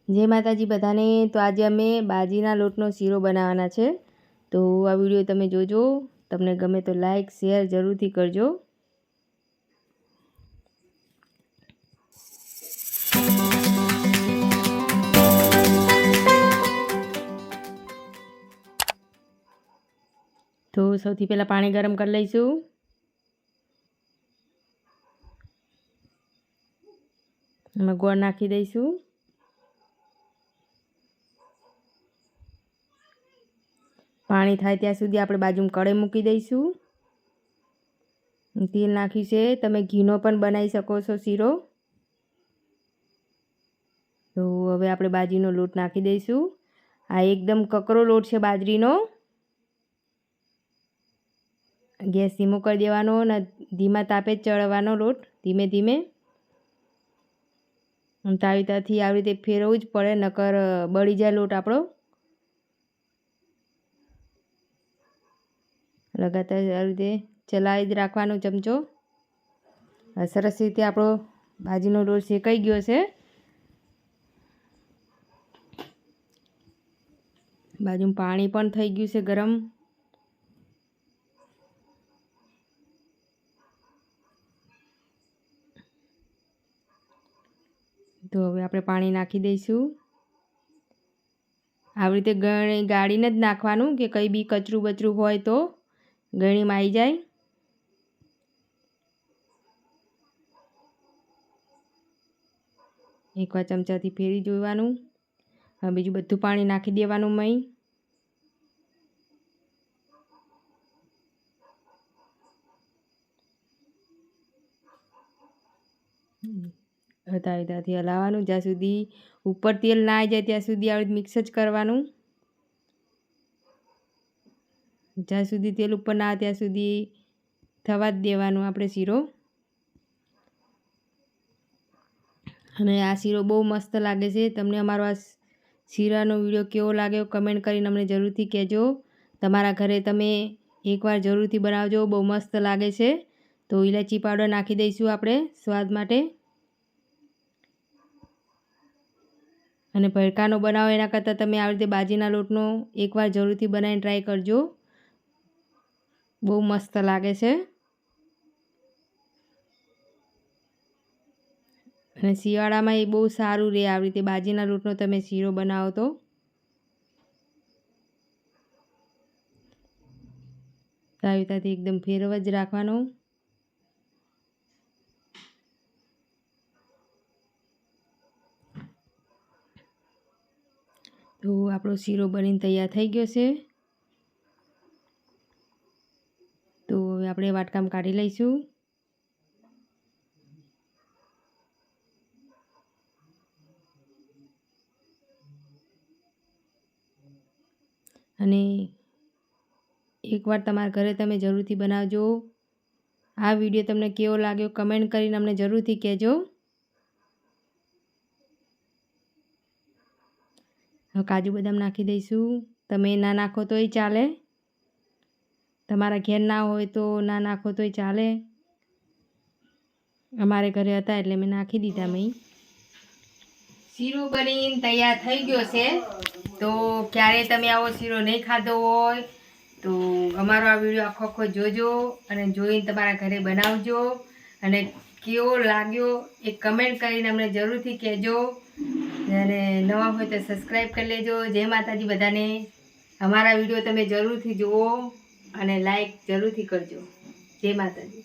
जय माताजी बधाने। तो आज अमे बाजीना लोटनो सीरो बनावाना छे। तो आ विडियो तमे जोजो, तमने गमे तो लाइक शेर जरूर थी करजो। तो सौथी पहला पानी गरम कर लईशु। एमां गोळ नाखी दईशु। पाणी थाय त्यां सुधी आपणे बाजुमां कड़ाई मूकी दईशुं। तेल नाख्युं छे। तमे घीनो पण बनावी शको छो सीरो। तो हवे आपणे बाजरीनो लोट नाखी दईशुं। आ एकदम ककरो लोट छे बाजरीनो। गैस धीमो कर देवानो ने धीमा तापे चढ़वानो लोट धीमे धीमे। तावीताथी આવી રીતે ફેરવવું જ પડે નકર બળી જાય લોટ આપણો। लगातार आ रीते चलावी ज राखवानो चमचो। सरस रीते आपणो भाजीनो लोट शेकाई गयो छे। बाजुमां पाणी पण थई गयुं छे गरम। तो हवे आपणे पाणी नाखी दईशुं। આવી રીતે ગળણી ગાળીને જ નાખવાનું કે કંઈ બી કચરું બચરું હોય તો ગળણીમાં આવી જાય। એકવાર ચમચાથી ફેરી જોવાનું। હવે બીજું બધું પાણી નાખી દેવાનું મય। હતાવી હલાવવાનું જ્યાં સુધી ઉપર તેલ ના આવી જાય ત્યાં સુધી આવી મિક્સ જ કરવાનું। જ્યાં સુધી તેલ ઉપર ના આવે ત્યાં સુધી થવા જ દેવાનું આપણે શીરો। અને આ શીરો બહુ મસ્ત લાગે છે। તમને અમારો આ શીરાનો વિડીયો કેવો લાગ્યો કમેન્ટ કરીને અમને જરૂરથી કહેજો। તમારા ઘરે તમે એકવાર જરૂરથી બનાવજો, બહુ મસ્ત લાગે છે। તો ઇલાયચી પાવડર નાખી દઈશું આપણે સ્વાદ માટે। અને ભડકાનો બનાવો એના કરતાં તમે આવી રીતે બાજીના લોટનો એકવાર જરૂરથી બનાવીને ટ્રાય કરજો, બહુ મસ્ત લાગે છે। અને શિયાળામાં એ બહુ સારું રહે આવી રીતે બાજીના લોટનો તમે શીરો બનાવો તો। તાવીતાથી એકદમ ફેરવા જ રાખવાનો। તો આપણો શીરો બનીને તૈયાર થઈ ગયો છે। તો હવે આપણે વાટકામાં કાઢી લઈશું। અને એકવાર તમારા ઘરે તમે જરૂરથી બનાવજો। આ વિડીયો તમને કેવો લાગ્યો કમેન્ટ કરીને અમને જરૂરથી કહેજો। હવે કાજુ બદામ નાખી દઈશું। તમે ના નાખો તોય ચાલે, તમારા ઘેર ના હોય તો ના નાખો તોય ચાલે। અમારે ઘરે હતા એટલે મેં નાખી દીધા મય। શીરો બનીને તૈયાર થઈ ગયો છે। તો ક્યારે તમે આવો શીરો નહીં ખાધો હોય તો અમારો આ વિડીયો આખો જોજો અને જોઈને તમારા ઘરે બનાવજો। અને કેવો લાગ્યો એ કમેન્ટ કરીને અમને જરૂરથી કહેજો। અને નવા હોય તો સબસ્ક્રાઈબ કરી લેજો। જય માતાજી બધાને। અમારા વિડીયો તમે જરૂરથી જુઓ અને લાઈક જરૂરથી કરજો। જય માતાજી।